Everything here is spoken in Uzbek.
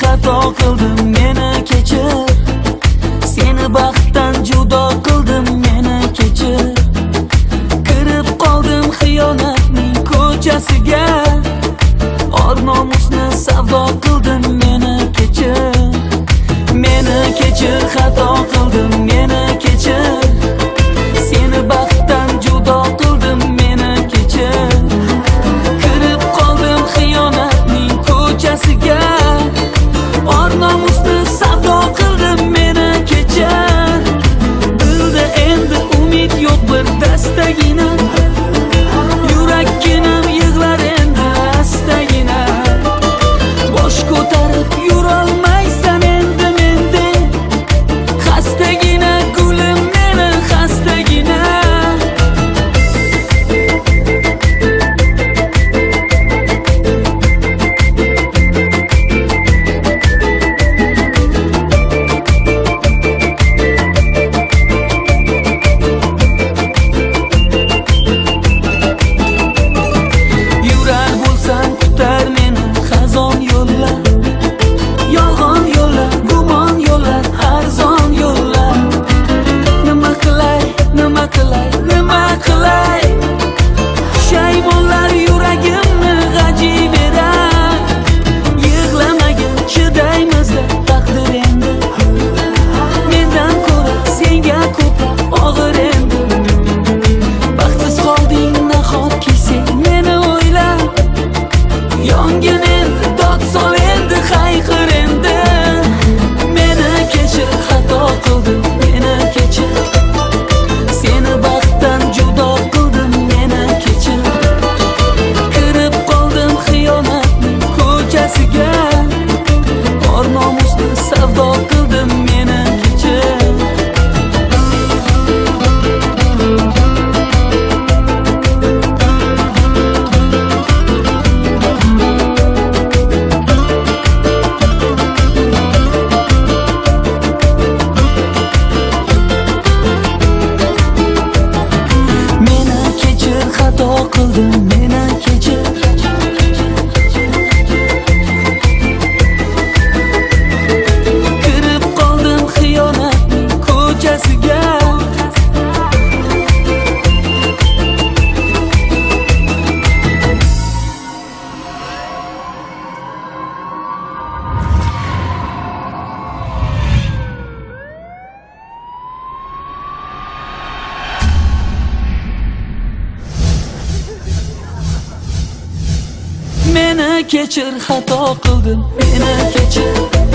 Xato qildim, meni kechir. Seni baxtdan judo qildim, meni kechir. Kirib qoldim xiyonatning ko'chasiga. Or nomusni savdo qildim, meni kechir. Meni kechir, xato qildim, meni kechir. Seni baxtdan judo qildim, meni kechir. Kirib qoldim xiyonatning ko'chasiga. Or nomusni savdo qildim, meni kechir. Dilda endi umid yo'q bir dastagina. Yurakginam yig'lar endi astagina. Bosh ko'tarib yurolmaysan endi mendek. Xastagina gulim, meni xastagina. Shaymonlar yuragimni g'aji berar. Yig'lamagin, chidaymiz-da taqdir endi. Mendan ko'ra senga ko'proq og'ir endi. Baxtsiz qolding nahotki sen meni o'ylab. Yongin endi, dod sol endi, hayqir endi. Meni kechir, xato qildim, meni kechir. Seni baxtdan judo qildim, meni kechir. Kirib qoldim xiyonatning ko'chasiga. Or nomusni savdo qildim, meni kechir. Meni kechir, xato qildim, meni kechir. Kirib qoldim xiyonatning ko'chasiga. Meni kechir, xato qildim, meni kechir.